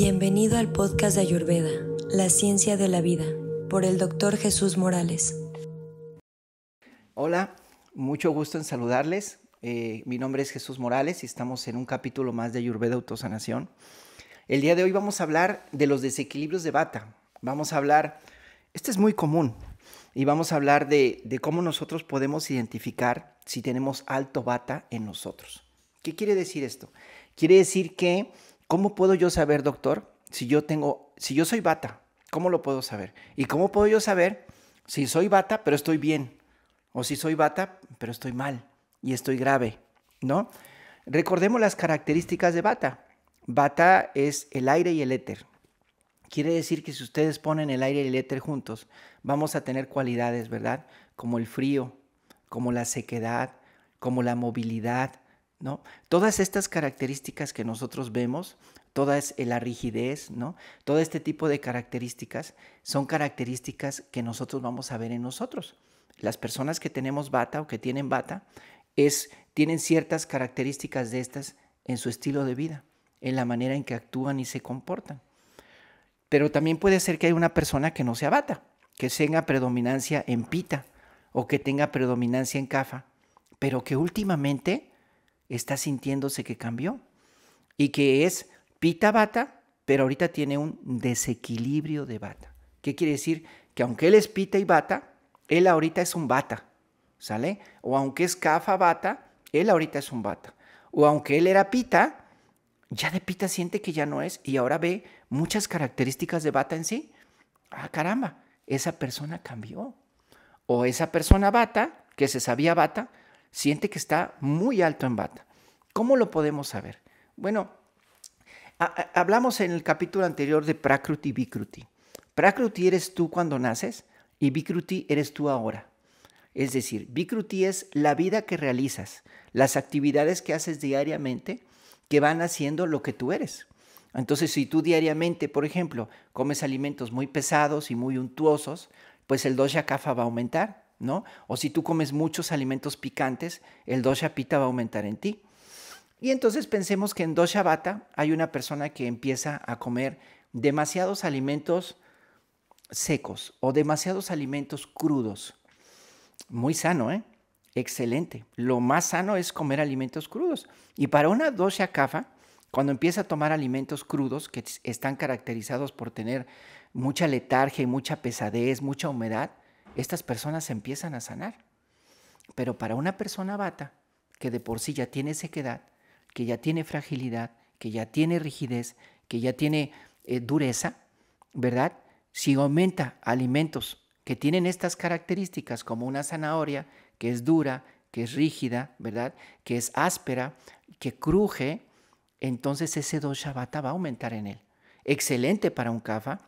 Bienvenido al podcast de Ayurveda, la ciencia de la vida, por el Dr. Jesús Morales. Hola, mucho gusto en saludarles. Mi nombre es Jesús Morales y estamos en un capítulo más de Ayurveda Autosanación. El día de hoy vamos a hablar de los desequilibrios de Vata. Vamos a hablar, este es muy común, y vamos a hablar de cómo nosotros podemos identificar si tenemos alto Vata en nosotros. ¿Qué quiere decir esto? Quiere decir que, ¿cómo puedo yo saber, doctor, si yo soy Vata? ¿Cómo lo puedo saber? ¿Y cómo puedo yo saber si soy Vata pero estoy bien? O si soy Vata pero estoy mal y estoy grave, ¿no? Recordemos las características de Vata. Vata es el aire y el éter. Quiere decir que si ustedes ponen el aire y el éter juntos, vamos a tener cualidades, ¿verdad? Como el frío, como la sequedad, como la movilidad, ¿no? Todas estas características que nosotros vemos, toda la rigidez, ¿no? Todo este tipo de características son características que nosotros vamos a ver en nosotros. Las personas que tenemos Vata o que tienen Vata tienen ciertas características de estas en su estilo de vida, en la manera en que actúan y se comportan. Pero también puede ser que haya una persona que no sea Vata, que tenga predominancia en Pita o que tenga predominancia en Kapha, pero que últimamente está sintiéndose que cambió y que es Pita Vata, pero ahorita tiene un desequilibrio de Vata. ¿Qué quiere decir? Que aunque él es Pita y Vata, él ahorita es un Vata, ¿sale? O aunque es Kapha Vata, él ahorita es un Vata. O aunque él era Pita, ya de Pita siente que ya no es y ahora ve muchas características de Vata en sí. Ah, caramba, esa persona cambió. O esa persona Vata, que se sabía Vata, siente que está muy alto en Vata. ¿Cómo lo podemos saber? Bueno, hablamos en el capítulo anterior de Prakruti y Vikruti. Prakruti eres tú cuando naces y Vikruti eres tú ahora. Es decir, Vikruti es la vida que realizas, las actividades que haces diariamente que van haciendo lo que tú eres. Entonces, si tú diariamente, por ejemplo, comes alimentos muy pesados y muy untuosos, pues el dosha kapha va a aumentar, ¿no? O si tú comes muchos alimentos picantes, el dosha pita va a aumentar en ti. Y entonces pensemos que en dosha vata hay una persona que empieza a comer demasiados alimentos secos o demasiados alimentos crudos. Muy sano, ¿eh? Excelente. Lo más sano es comer alimentos crudos. Y para una dosha kapha, cuando empieza a tomar alimentos crudos que están caracterizados por tener mucha letargia y mucha pesadez, mucha humedad, estas personas empiezan a sanar. Pero para una persona Vata, que de por sí ya tiene sequedad, que ya tiene fragilidad, que ya tiene rigidez, que ya tiene dureza, ¿verdad? Si aumenta alimentos que tienen estas características, como una zanahoria, que es dura, que es rígida, ¿verdad? Que es áspera, que cruje, entonces ese dosha Vata va a aumentar en él. Excelente para un Kapha,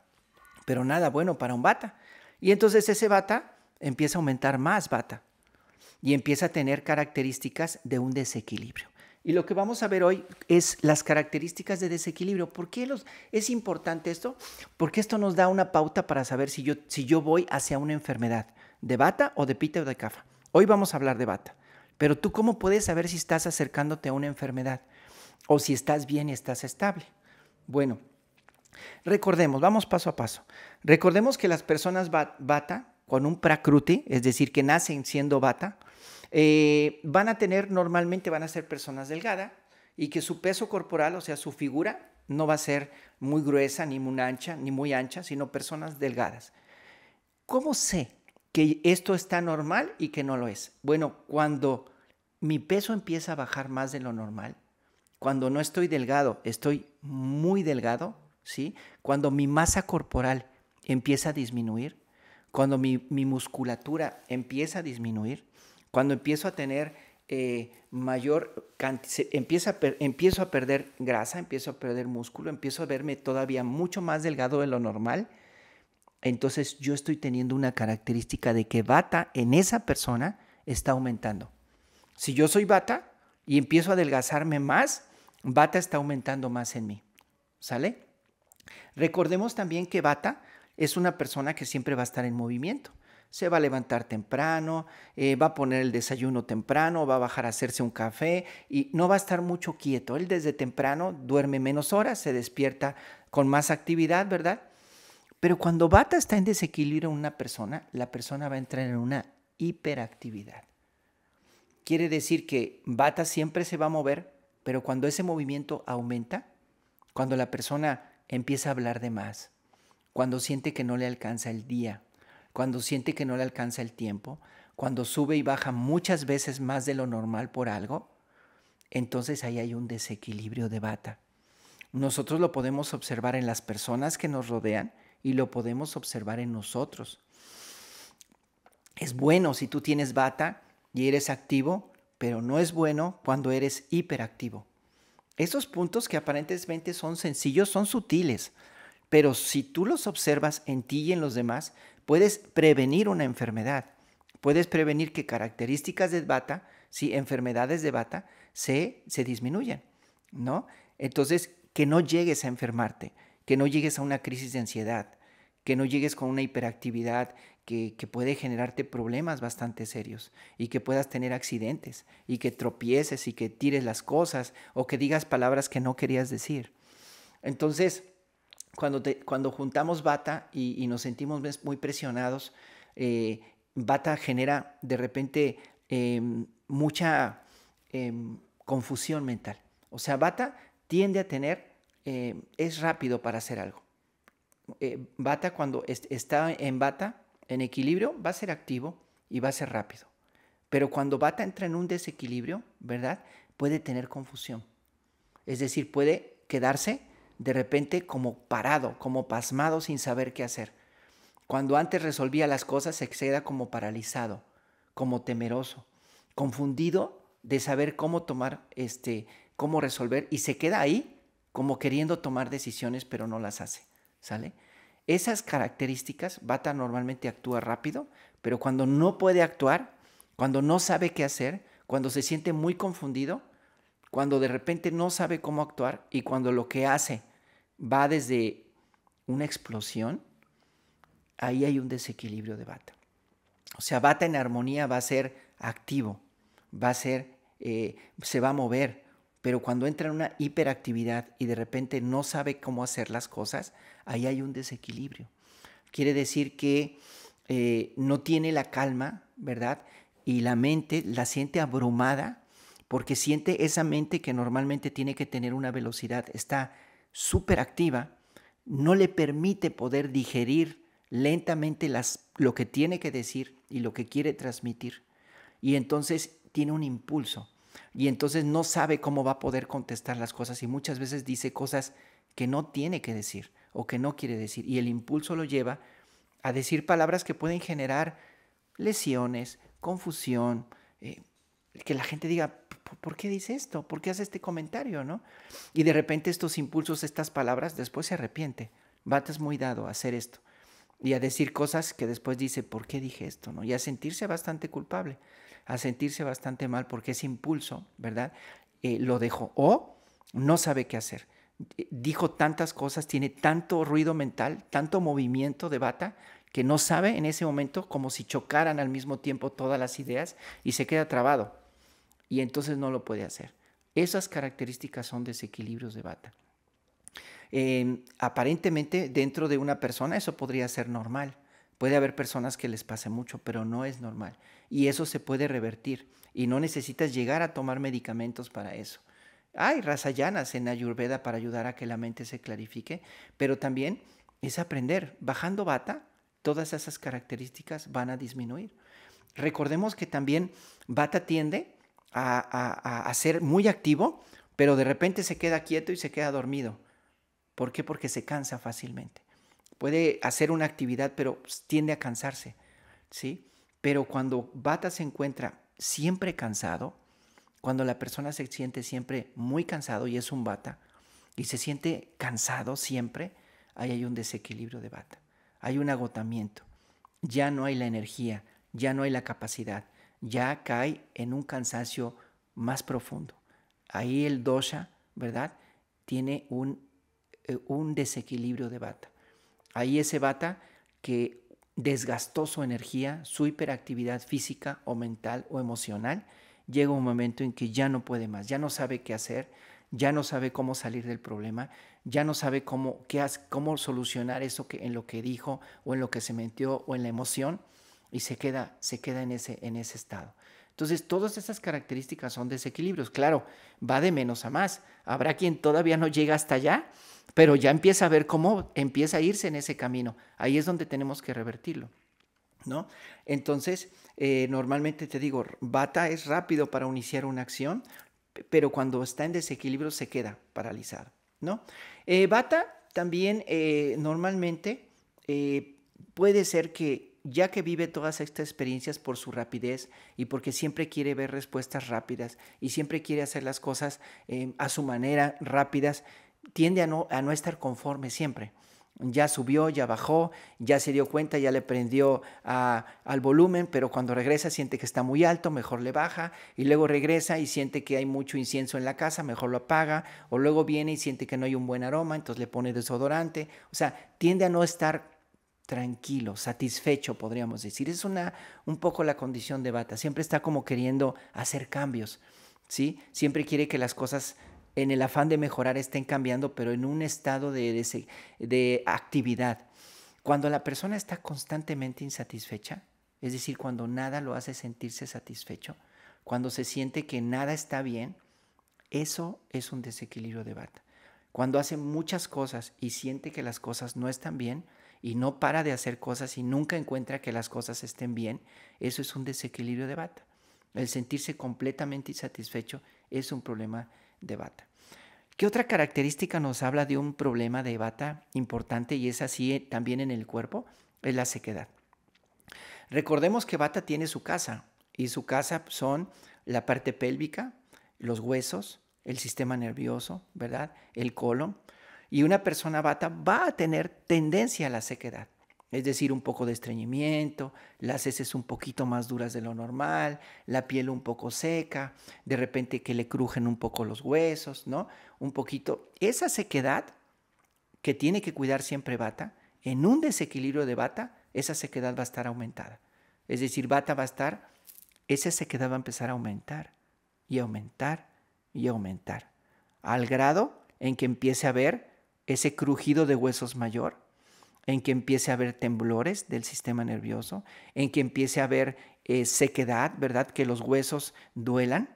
pero nada bueno para un Vata. Y entonces ese Vata empieza a aumentar más Vata y empieza a tener características de un desequilibrio. Y lo que vamos a ver hoy es las características de desequilibrio. ¿Por qué es importante esto? Porque esto nos da una pauta para saber si yo voy hacia una enfermedad de Vata o de Pita o de Kapha. Hoy vamos a hablar de Vata. Pero tú, ¿cómo puedes saber si estás acercándote a una enfermedad o si estás bien y estás estable? Bueno, recordemos, vamos paso a paso. Recordemos que las personas Vata con un Prakruti, es decir, que nacen siendo Vata, normalmente van a ser personas delgadas y que su peso corporal, o sea, su figura, no va a ser muy gruesa, ni muy ancha, sino personas delgadas. ¿Cómo sé que esto está normal y que no lo es? Bueno, cuando mi peso empieza a bajar más de lo normal, cuando no estoy delgado, estoy muy delgado, ¿sí? Cuando mi masa corporal empieza a disminuir, cuando mi musculatura empieza a disminuir, cuando empiezo a tener empiezo a perder grasa, empiezo a perder músculo, empiezo a verme todavía mucho más delgado de lo normal, entonces yo estoy teniendo una característica de que Vata en esa persona está aumentando. Si yo soy Vata y empiezo a adelgazarme más, Vata está aumentando más en mí, ¿sale? Recordemos también que Vata es una persona que siempre va a estar en movimiento. Se va a levantar temprano, va a poner el desayuno temprano, va a bajar a hacerse un café y no va a estar mucho quieto. Él desde temprano duerme menos horas, se despierta con más actividad, ¿verdad? Pero cuando Vata está en desequilibrio en una persona, la persona va a entrar en una hiperactividad. Quiere decir que Vata siempre se va a mover, pero cuando ese movimiento aumenta, cuando la persona empieza a hablar de más, cuando siente que no le alcanza el día, cuando siente que no le alcanza el tiempo, cuando sube y baja muchas veces más de lo normal por algo, entonces ahí hay un desequilibrio de Vata. Nosotros lo podemos observar en las personas que nos rodean y lo podemos observar en nosotros. Es bueno si tú tienes Vata y eres activo, pero no es bueno cuando eres hiperactivo. Esos puntos que aparentemente son sencillos son sutiles, pero si tú los observas en ti y en los demás, puedes prevenir una enfermedad. Puedes prevenir que características de Vata, sí, enfermedades de Vata, se disminuyan, ¿no? Entonces, que no llegues a enfermarte, que no llegues a una crisis de ansiedad, que no llegues con una hiperactividad que puede generarte problemas bastante serios y que puedas tener accidentes y que tropieces y que tires las cosas o que digas palabras que no querías decir. Entonces, cuando juntamos Vata y nos sentimos muy presionados, Vata genera de repente mucha confusión mental. O sea, Vata tiende a tener, es rápido para hacer algo. Vata cuando está en Vata, en equilibrio, va a ser activo y va a ser rápido. Pero cuando Vata entra en un desequilibrio, ¿verdad? Puede tener confusión. Es decir, puede quedarse de repente como parado, como pasmado sin saber qué hacer. Cuando antes resolvía las cosas se queda como paralizado, como temeroso, confundido de saber cómo tomar, cómo resolver y se queda ahí como queriendo tomar decisiones pero no las hace, ¿sale? Esas características, Vata normalmente actúa rápido, pero cuando no puede actuar, cuando no sabe qué hacer, cuando se siente muy confundido, cuando de repente no sabe cómo actuar y cuando lo que hace va desde una explosión, ahí hay un desequilibrio de Vata. O sea, Vata en armonía va a ser activo, va a ser, se va a mover, pero cuando entra en una hiperactividad y de repente no sabe cómo hacer las cosas, ahí hay un desequilibrio. Quiere decir que no tiene la calma, ¿verdad? Y la mente la siente abrumada porque siente esa mente que normalmente tiene que tener una velocidad, está súper activa, no le permite poder digerir lentamente lo que tiene que decir y lo que quiere transmitir. Y entonces tiene un impulso y entonces no sabe cómo va a poder contestar las cosas y muchas veces dice cosas que no tiene que decir o que no quiere decir y el impulso lo lleva a decir palabras que pueden generar lesiones, confusión, que la gente diga, ¿por qué dice esto? ¿Por qué hace este comentario? ¿No? Y de repente estos impulsos, estas palabras, después se arrepiente. Vata es muy dado a hacer esto y a decir cosas que después dice, ¿por qué dije esto? ¿No? Y a sentirse bastante culpable, a sentirse bastante mal porque ese impulso, ¿verdad? Lo dejó o no sabe qué hacer. Dijo tantas cosas, tiene tanto ruido mental, tanto movimiento de Vata, que no sabe en ese momento como si chocaran al mismo tiempo todas las ideas y se queda trabado. Y entonces no lo puede hacer. Esas características son desequilibrios de Vata. Aparentemente dentro de una persona eso podría ser normal. Puede haber personas que les pase mucho, pero no es normal. Y eso se puede revertir. Y no necesitas llegar a tomar medicamentos para eso. Hay rasayanas en Ayurveda para ayudar a que la mente se clarifique, pero también es aprender. Bajando Vata, todas esas características van a disminuir. Recordemos que también Vata tiende a ser muy activo, pero de repente se queda quieto y se queda dormido. ¿Por qué? Porque se cansa fácilmente. Puede hacer una actividad, pero tiende a cansarse, ¿sí? Pero cuando Vata se encuentra siempre cansado, cuando la persona se siente siempre muy cansado y es un Vata, y se siente cansado siempre, ahí hay un desequilibrio de Vata. Hay un agotamiento. Ya no hay la energía, ya no hay la capacidad, ya cae en un cansancio más profundo. Ahí el dosha, ¿verdad? Tiene un desequilibrio de Vata. Ahí ese Vata que desgastó su energía, su hiperactividad física o mental o emocional, llega un momento en que ya no puede más, ya no sabe qué hacer, ya no sabe cómo salir del problema, ya no sabe cómo solucionar eso en lo que dijo o en lo que se metió o en la emoción, y se queda en ese estado. Entonces, todas esas características son desequilibrios. Claro, va de menos a más. Habrá quien todavía no llega hasta allá, pero ya empieza a ver cómo empieza a irse en ese camino. Ahí es donde tenemos que revertirlo, ¿no? Entonces, normalmente te digo, Vata es rápido para iniciar una acción, pero cuando está en desequilibrio se queda paralizado, ¿no? Vata también normalmente puede ser que ya que vive todas estas experiencias por su rapidez y porque siempre quiere ver respuestas rápidas y siempre quiere hacer las cosas a su manera, rápidas, tiende a no estar conforme siempre. Ya subió, ya bajó, ya se dio cuenta, ya le prendió al volumen, pero cuando regresa siente que está muy alto, mejor le baja, y luego regresa y siente que hay mucho incienso en la casa, mejor lo apaga, o luego viene y siente que no hay un buen aroma, entonces le pone desodorante. O sea, tiende a no estar tranquilo, satisfecho, podríamos decir. Es un poco la condición de Vata. Siempre está como queriendo hacer cambios, ¿sí? Siempre quiere que las cosas, en el afán de mejorar, estén cambiando, pero en un estado de actividad. Cuando la persona está constantemente insatisfecha, es decir, cuando nada lo hace sentirse satisfecho, cuando se siente que nada está bien, eso es un desequilibrio de Vata. Cuando hace muchas cosas y siente que las cosas no están bien y no para de hacer cosas y nunca encuentra que las cosas estén bien, eso es un desequilibrio de Vata. El sentirse completamente insatisfecho es un problema de Vata. ¿Qué otra característica nos habla de un problema de Vata importante, y es así también en el cuerpo? Es la sequedad. Recordemos que Vata tiene su casa, y su casa son la parte pélvica, los huesos, el sistema nervioso, ¿verdad? El colon. Y una persona Vata va a tener tendencia a la sequedad. Es decir, un poco de estreñimiento, las heces un poquito más duras de lo normal, la piel un poco seca, de repente que le crujen un poco los huesos, ¿no? Un poquito. Esa sequedad que tiene que cuidar siempre Vata, en un desequilibrio de Vata, esa sequedad va a estar aumentada. Es decir, Vata va a estar, esa sequedad va a empezar a aumentar y aumentar y aumentar, al grado en que empiece a haber ese crujido de huesos mayor, en que empiece a haber temblores del sistema nervioso, en que empiece a haber sequedad, ¿verdad? Que los huesos duelan,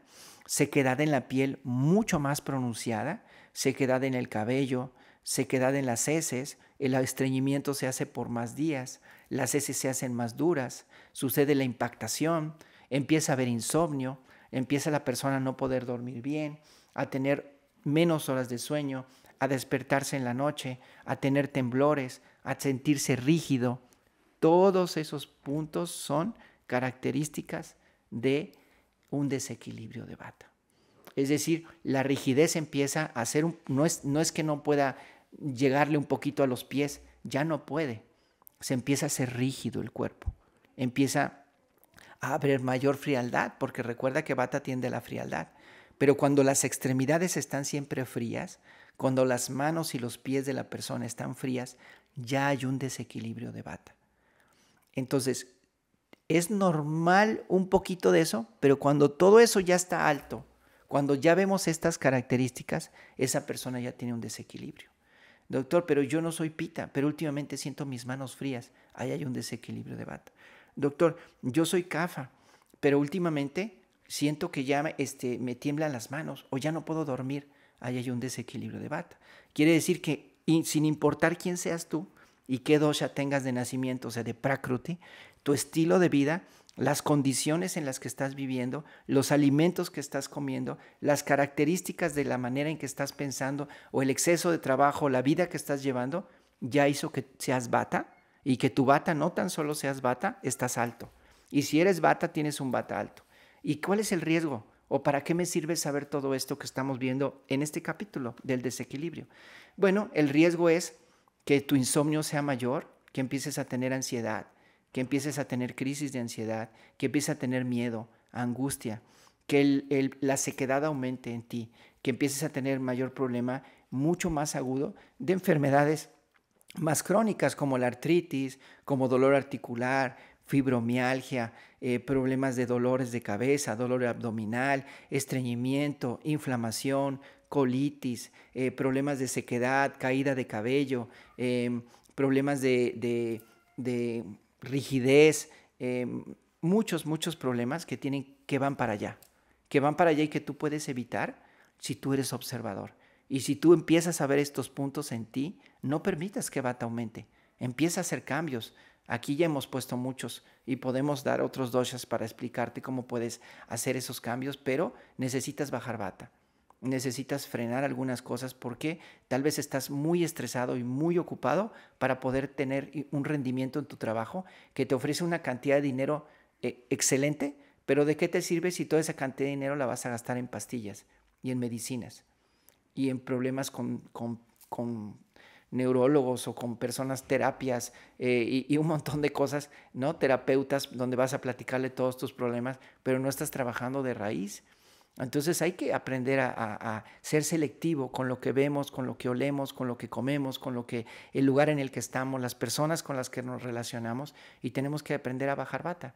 sequedad en la piel mucho más pronunciada, sequedad en el cabello, sequedad en las heces, el estreñimiento se hace por más días, las heces se hacen más duras, sucede la impactación, empieza a haber insomnio, empieza la persona a no poder dormir bien, a tener menos horas de sueño, a despertarse en la noche, a tener temblores, a sentirse rígido. Todos esos puntos son características de un desequilibrio de Vata. Es decir, la rigidez empieza a ser, no es que no pueda llegarle un poquito a los pies, ya no puede. Se empieza a hacer rígido el cuerpo, empieza a haber mayor frialdad, porque recuerda que Vata tiende a la frialdad. Pero cuando las extremidades están siempre frías, cuando las manos y los pies de la persona están frías, ya hay un desequilibrio de Vata. Entonces, es normal un poquito de eso, pero cuando todo eso ya está alto, cuando ya vemos estas características, esa persona ya tiene un desequilibrio. Doctor, pero yo no soy Pita, pero últimamente siento mis manos frías. Ahí hay un desequilibrio de Vata. Doctor, yo soy Kapha, pero últimamente siento que ya me tiemblan las manos o ya no puedo dormir. Ahí hay un desequilibrio de Vata. Quiere decir que sin importar quién seas tú y qué dosha tengas de nacimiento, o sea, de Prakruti, tu estilo de vida, las condiciones en las que estás viviendo, los alimentos que estás comiendo, las características de la manera en que estás pensando o el exceso de trabajo, la vida que estás llevando, ya hizo que seas Vata, y que tu Vata no tan solo seas Vata, estás alto. Y si eres Vata, tienes un Vata alto. ¿Y cuál es el riesgo? ¿O para qué me sirve saber todo esto que estamos viendo en este capítulo del desequilibrio? Bueno, el riesgo es que tu insomnio sea mayor, que empieces a tener ansiedad, que empieces a tener crisis de ansiedad, que empieces a tener miedo, angustia, que la sequedad aumente en ti, que empieces a tener mayor problema, mucho más agudo, de enfermedades más crónicas como la artritis, como dolor articular, fibromialgia, problemas de dolores de cabeza, dolor abdominal, estreñimiento, inflamación, colitis, problemas de sequedad, caída de cabello, problemas de rigidez, muchos problemas que van para allá, y que tú puedes evitar si tú eres observador. Y si tú empiezas a ver estos puntos en ti, no permitas que Vata aumente. Empieza a hacer cambios. Aquí ya hemos puesto muchos y podemos dar otros doshas para explicarte cómo puedes hacer esos cambios, pero necesitas bajar Vata. Necesitas frenar algunas cosas porque tal vez estás muy estresado y muy ocupado para poder tener un rendimiento en tu trabajo que te ofrece una cantidad de dinero excelente, pero ¿de qué te sirve si toda esa cantidad de dinero la vas a gastar en pastillas y en medicinas y en problemas con neurólogos o con personas terapias y un montón de cosas, ¿no? Terapeutas donde vas a platicarle todos tus problemas, pero no estás trabajando de raíz? Entonces hay que aprender a ser selectivo con lo que vemos, con lo que olemos, con lo que comemos, el lugar en el que estamos, las personas con las que nos relacionamos, y tenemos que aprender a bajar Vata.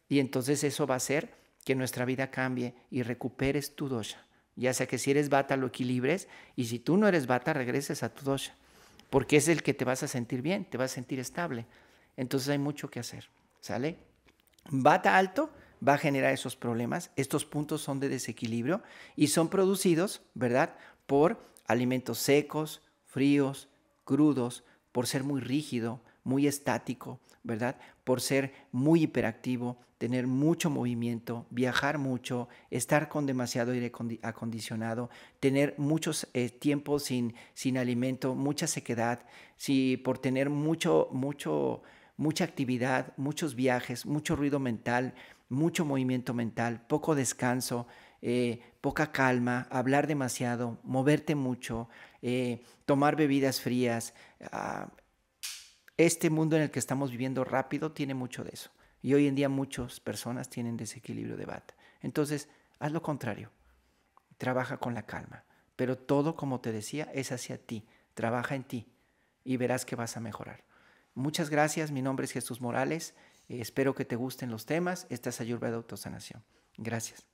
Y entonces eso va a hacer que nuestra vida cambie y recuperes tu dosha. Ya sea que si eres Vata lo equilibres, y si tú no eres Vata regreses a tu dosha, porque es el que te vas a sentir bien, te vas a sentir estable. Entonces hay mucho que hacer, ¿sale? Vata alto va a generar esos problemas. Estos puntos son de desequilibrio y son producidos, ¿verdad?, por alimentos secos, fríos, crudos, por ser muy rígido, muy estático, ¿verdad?, por ser muy hiperactivo, tener mucho movimiento, viajar mucho, estar con demasiado aire acondicionado, tener muchos tiempos sin alimento, mucha sequedad, por tener mucha actividad, muchos viajes, mucho ruido mental, mucho movimiento mental, poco descanso, poca calma, hablar demasiado, moverte mucho, tomar bebidas frías. Este mundo en el que estamos viviendo rápido tiene mucho de eso. Y hoy en día muchas personas tienen desequilibrio de Vata. Entonces, haz lo contrario. Trabaja con la calma. Pero todo, como te decía, es hacia ti. Trabaja en ti y verás que vas a mejorar. Muchas gracias. Mi nombre es Jesús Morales. Espero que te gusten los temas. Esta es Ayurveda Autosanación. Gracias.